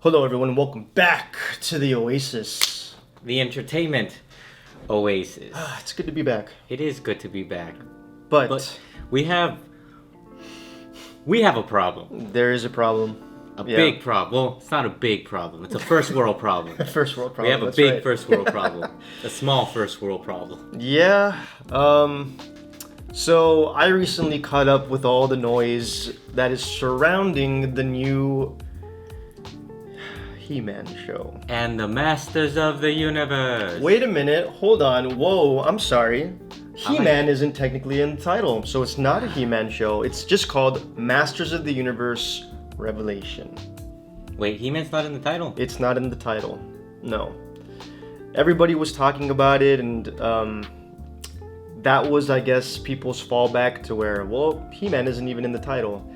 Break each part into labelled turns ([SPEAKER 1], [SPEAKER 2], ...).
[SPEAKER 1] Hello, everyone. Welcome back to the Oasis.
[SPEAKER 2] The entertainment Oasis.
[SPEAKER 1] It's good to be back.
[SPEAKER 2] It is good to be back.
[SPEAKER 1] But
[SPEAKER 2] we have a problem.
[SPEAKER 1] there is a problem.
[SPEAKER 2] Big problem. Well, it's not a big problem. It's a first world problem.
[SPEAKER 1] First world problem.
[SPEAKER 2] We have a
[SPEAKER 1] that's
[SPEAKER 2] big
[SPEAKER 1] right.
[SPEAKER 2] first world problem. A small first world problem.
[SPEAKER 1] Yeah. So I recently caught up with all the noise that is surrounding the new He-Man show.
[SPEAKER 2] And the Masters of the Universe.
[SPEAKER 1] Wait a minute. Hold on. Whoa. I'm sorry. He-Man isn't technically in the title, so it's not a He-Man show. It's just called Masters of the Universe Revelation.
[SPEAKER 2] Wait, He-Man's not in the title?
[SPEAKER 1] It's not in the title. No. Everybody was talking about it, and that was, I guess, people's fallback to where, well, He-Man isn't even in the title.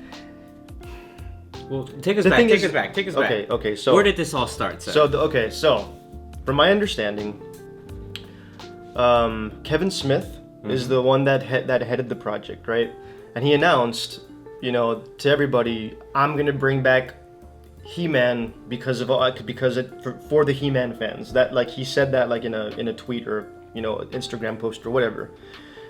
[SPEAKER 2] Well, take us back.
[SPEAKER 1] Okay, so...
[SPEAKER 2] Where did this all start, sir?
[SPEAKER 1] So, from my understanding, Kevin Smith is the one that headed the project, right? And he announced, to everybody, I'm gonna bring back He-Man for the He-Man fans. That, like, he said that, like, in a tweet or Instagram post or whatever.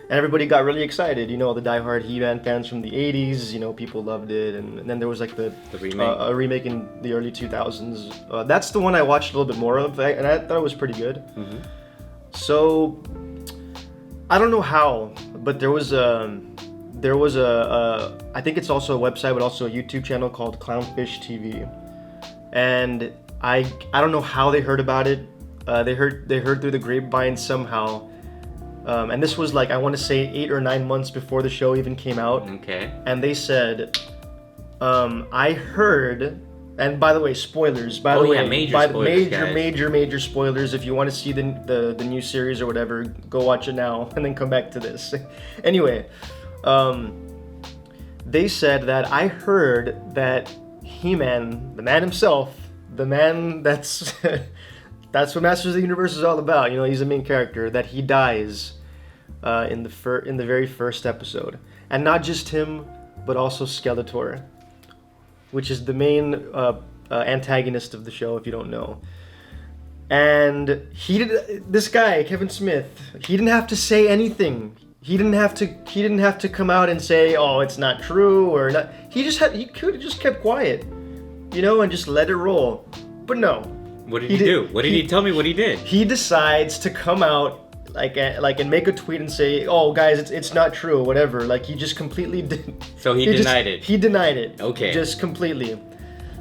[SPEAKER 1] And everybody got really excited, the diehard He-Man fans from the 80s, people loved it. And then there was like the
[SPEAKER 2] remake.
[SPEAKER 1] A remake in the early 2000s. That's the one I watched a little bit more of, and I thought it was pretty good.
[SPEAKER 2] Mm-hmm.
[SPEAKER 1] So, I don't know how, but there was a I think it's also a website, but also a YouTube channel called Clownfish TV. And I don't know how they heard about it. They heard through the grapevine somehow. And this was like, I want to say 8 or 9 months before the show even came out.
[SPEAKER 2] Okay.
[SPEAKER 1] And they said, I heard, and by the way, spoilers. Major spoilers. If you want to see the new series or whatever, go watch it now and then come back to this. Anyway, they said that I heard that He-Man, the man himself, the man that's that's what Masters of the Universe is all about. He's the main character. That he dies in the very first episode, and not just him, but also Skeletor, which is the main antagonist of the show, if you don't know. And this guy, Kevin Smith, he didn't have to say anything. He didn't have to come out and say, "Oh, it's not true," or not. He could have just kept quiet, and just let it roll. But no.
[SPEAKER 2] What did he do? Tell me what he did.
[SPEAKER 1] He decides to come out and make a tweet and say, "Oh, guys, it's not true," whatever. Like, he just completely did.
[SPEAKER 2] So he denied it.
[SPEAKER 1] He denied it.
[SPEAKER 2] Okay.
[SPEAKER 1] Just completely.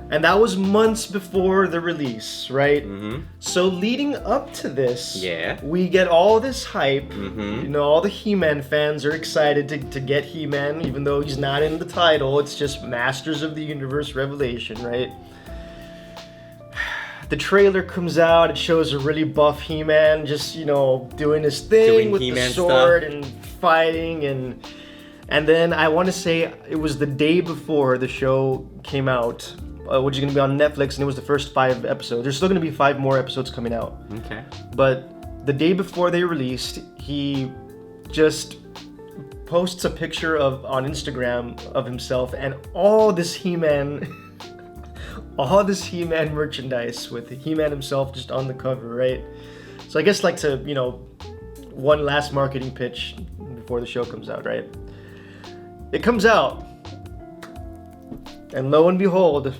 [SPEAKER 1] And that was months before the release, right?
[SPEAKER 2] Mm-hmm.
[SPEAKER 1] So leading up to this,
[SPEAKER 2] yeah,
[SPEAKER 1] we get all this hype.
[SPEAKER 2] Mm-hmm.
[SPEAKER 1] All the He-Man fans are excited to get He-Man, even though he's not in the title. It's just Masters of the Universe Revelation, right? The trailer comes out, it shows a really buff He-Man just, doing his thing with
[SPEAKER 2] He-Man
[SPEAKER 1] the sword
[SPEAKER 2] stuff.
[SPEAKER 1] and fighting, and then I want to say it was the day before the show came out, which is going to be on Netflix, and it was the first 5 episodes. There's still going to be 5 more episodes coming out.
[SPEAKER 2] Okay.
[SPEAKER 1] But the day before they released, he just posts a picture on Instagram of himself and all this He-Man merchandise with He-Man himself just on the cover, right? So I guess to, one last marketing pitch before the show comes out, right? It comes out, and lo and behold,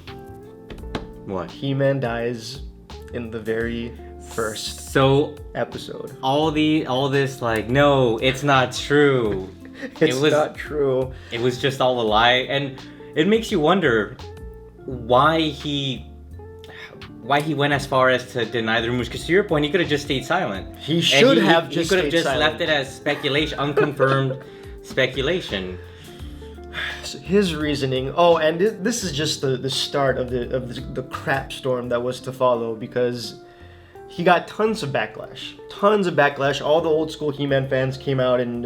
[SPEAKER 2] what?
[SPEAKER 1] He-Man dies in the very first episode.
[SPEAKER 2] All this no, it's not true.
[SPEAKER 1] It's not true.
[SPEAKER 2] It was just all a lie, and it makes you wonder why he went as far as to deny the rumors. Because to your point, he could have just stayed silent.
[SPEAKER 1] He should have just stayed silent. He could have just
[SPEAKER 2] left it as speculation, unconfirmed speculation.
[SPEAKER 1] His reasoning. Oh, and this is just the start of the crap storm that was to follow, because he got tons of backlash. All the old school He-Man fans came out and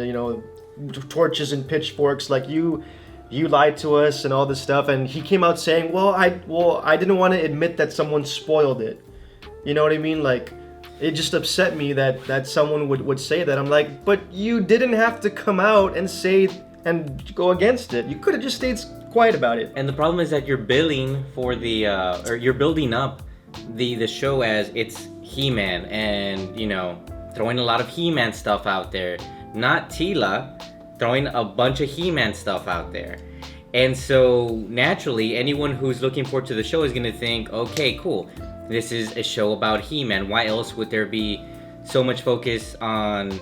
[SPEAKER 1] torches and pitchforks, like you lied to us and all this stuff. And he came out saying, well, I didn't want to admit that someone spoiled it. You know what I mean? Like, it just upset me that someone would say that. I'm like, but you didn't have to come out and say and go against it. You could have just stayed quiet about it.
[SPEAKER 2] And the problem is that you're billing for the or you're building up the show as it's He-Man, and you know, throwing a lot of He-Man stuff out there, not Teela throwing a bunch of He-Man stuff out there. And so naturally, anyone who's looking forward to the show is going to think, okay, cool, this is a show about He-Man. Why else would there be so much focus on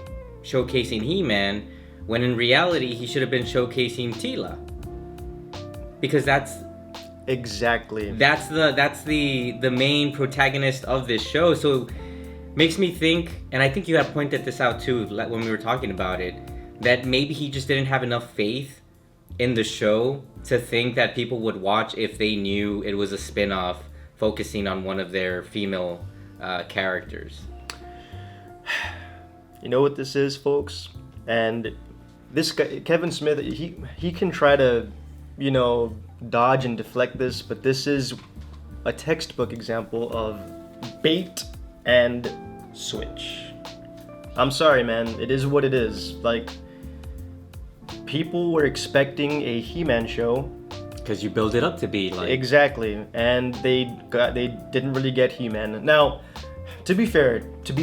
[SPEAKER 2] showcasing He-Man when in reality he should have been showcasing Teela? Because that's the main protagonist of this show. So makes me think, and I think you had pointed this out too when we were talking about it, that maybe he just didn't have enough faith in the show to think that people would watch if they knew it was a spin-off focusing on one of their female characters.
[SPEAKER 1] You know what this is, folks? And this guy, Kevin Smith, he can try to, you know, dodge and deflect this, but this is a textbook example of bait and switch. I'm sorry, man. It is what it is. Like, people were expecting a He-Man show.
[SPEAKER 2] Because you build it up to be like...
[SPEAKER 1] Exactly. And they didn't really get He-Man. Now, to be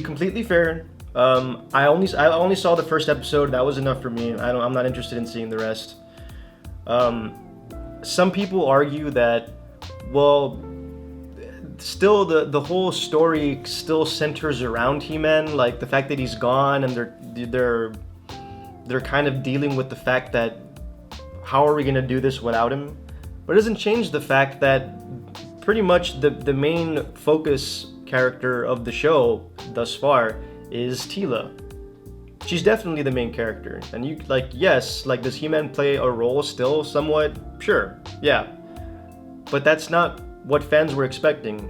[SPEAKER 1] completely fair, I only saw the first episode. That was enough for me. I'm not interested in seeing the rest. Some people argue that, well, still the whole story still centers around He-Man, like the fact that he's gone, and they're kind of dealing with the fact that how are we gonna do this without him? But it doesn't change the fact that pretty much the main focus character of the show thus far is Teela. She's definitely the main character, and you yes, does He-Man play a role still somewhat? Sure, yeah, but that's not what fans were expecting.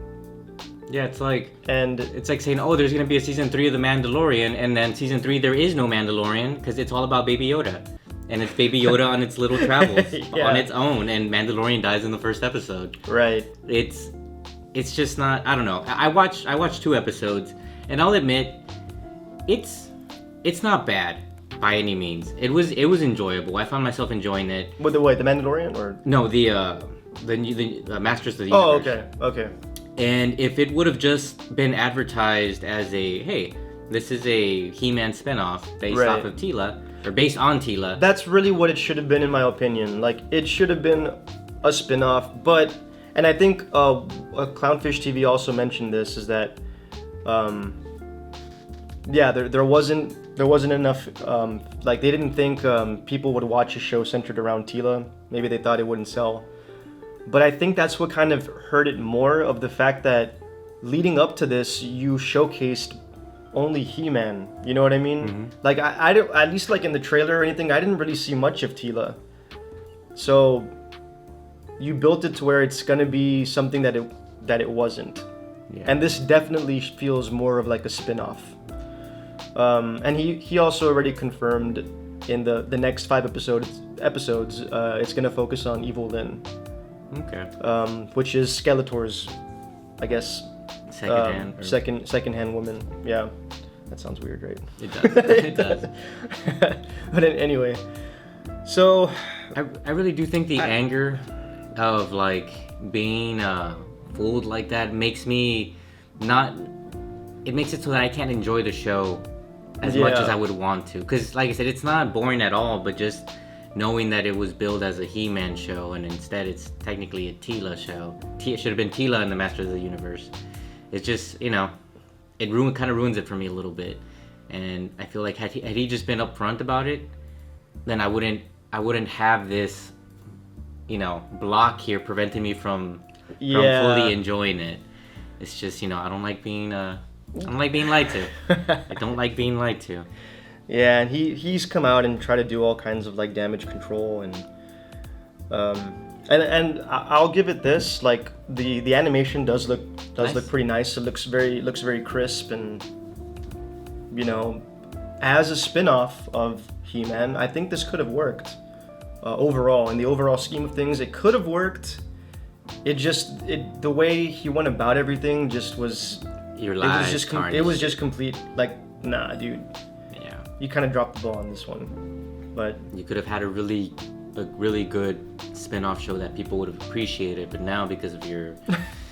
[SPEAKER 2] Yeah, it's like saying, oh, there's gonna be a season 3 of The Mandalorian, and then season 3 there is no Mandalorian because it's all about Baby Yoda, and it's Baby Yoda on its little travels on its own, and Mandalorian dies in the first episode.
[SPEAKER 1] Right.
[SPEAKER 2] It's just not. I don't know. I watched 2 episodes, and I'll admit, it's not bad by any means. It was enjoyable. I found myself enjoying it.
[SPEAKER 1] With the Mandalorian or
[SPEAKER 2] no, the Masters of the Universe.
[SPEAKER 1] Oh, okay.
[SPEAKER 2] And if it would have just been advertised as hey, this is a He-Man spinoff based off of Teela, or based on Teela.
[SPEAKER 1] That's really what it should have been, in my opinion. Like, it should have been a spinoff, but, and I think Clownfish TV also mentioned this, is that, there wasn't enough, they didn't think people would watch a show centered around Teela. Maybe they thought it wouldn't sell. But I think that's what kind of hurt it more, of the fact that leading up to this, you showcased only He-Man. You know what I mean? Mm-hmm. Like, I don't, at least like in the trailer or anything, I didn't really see much of Teela. So you built it to where it's gonna be something that it wasn't. Yeah. And this definitely feels more of like a spin-off. And he also already confirmed in the next 5 episodes, it's gonna focus on Evil Lynn.
[SPEAKER 2] Okay.
[SPEAKER 1] Which is Skeletor's, I guess, second-hand woman. Yeah, that sounds weird, right?
[SPEAKER 2] It does. It does.
[SPEAKER 1] But anyway, so
[SPEAKER 2] I really do think the anger of being fooled like that makes me not. It makes it so that I can't enjoy the show as much as I would want to. Because, like I said, it's not boring at all, but just knowing that it was billed as a He-Man show and instead it's technically a Teela show. It should have been Teela in the Masters of the Universe. It's just, it kind of ruins it for me a little bit. And I feel like had he just been upfront about it, then I wouldn't have this, block here preventing me from fully enjoying it. It's just, I don't like being lied to. I don't like being lied to.
[SPEAKER 1] Yeah, and he's come out and tried to do all kinds of damage control, and I'll give it this, the animation does look pretty nice. It looks very crisp, and as a spin-off of He-Man, I think this could have worked. Overall, in the overall scheme of things, it could have worked. The way he went about everything just was.
[SPEAKER 2] Your lies.
[SPEAKER 1] It was just complete. Nah, dude.
[SPEAKER 2] Yeah.
[SPEAKER 1] You kind of dropped the ball on this one, but
[SPEAKER 2] you could have had a really a really good spin-off show that people would have appreciated, but now because of your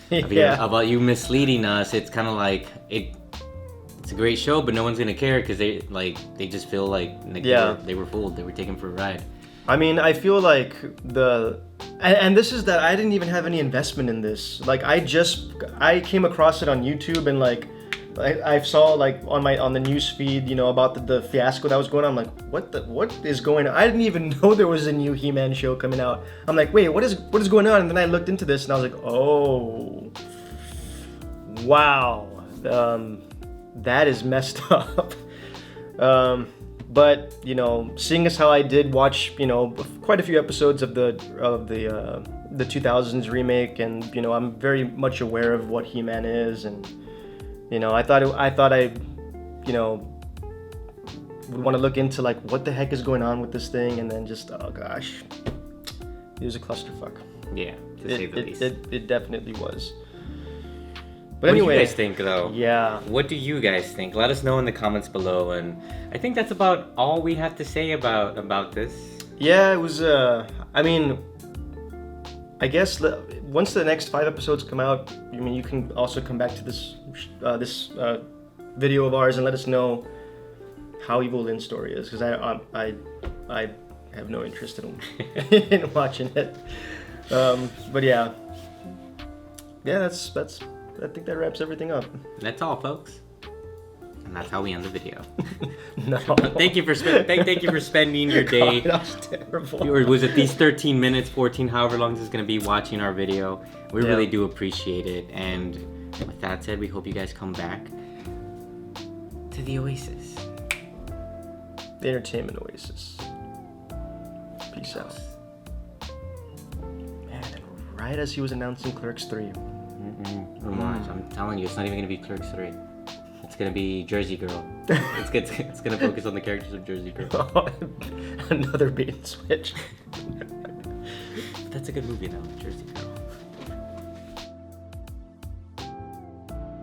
[SPEAKER 2] about you misleading us, it's kind of like it's a great show, but no one's gonna care because they just feel like they were fooled, they were taken for a ride.
[SPEAKER 1] I mean, I feel like and this is that I didn't even have any investment in this. Like I came across it on YouTube, and like I saw like on the news feed, about the fiasco that was going on. I'm like, what is going on? I didn't even know there was a new He-Man show coming out. I'm like, wait, what is going on? And then I looked into this, and I was like, oh, wow, that is messed up. But seeing as how I did watch quite a few episodes of the 2000s remake, and I'm very much aware of what He-Man is, and I thought I would want to look into like what the heck is going on with this thing, and then just, oh gosh, it was a clusterfuck.
[SPEAKER 2] Yeah, to say the least.
[SPEAKER 1] It definitely was. But
[SPEAKER 2] what
[SPEAKER 1] anyway,
[SPEAKER 2] do you guys think, though?
[SPEAKER 1] Yeah.
[SPEAKER 2] What do you guys think? Let us know in the comments below, and I think that's about all we have to say about this.
[SPEAKER 1] Yeah, it was. I mean, I guess once the next 5 episodes come out, you can also come back to this video of ours and let us know how evil Lynn's story is, because I have no interest in watching it. But yeah, that's. I think that wraps everything up.
[SPEAKER 2] That's all, folks. And that's how we end the video.
[SPEAKER 1] No.
[SPEAKER 2] Thank you for spending your day.
[SPEAKER 1] God, that was terrible.
[SPEAKER 2] Or was it these 13 minutes, 14, however long this is going to be, watching our video? We really do appreciate it. And with that said, we hope you guys come back to the Oasis.
[SPEAKER 1] The Entertainment Oasis. Peace out. Man, right as he was announcing Clerks 3.
[SPEAKER 2] I'm telling you, it's not even going to be Clerks 3. It's going to be Jersey Girl. It's going to focus on the characters of Jersey Girl.
[SPEAKER 1] Another bait and switch.
[SPEAKER 2] That's a good movie, though, Jersey Girl.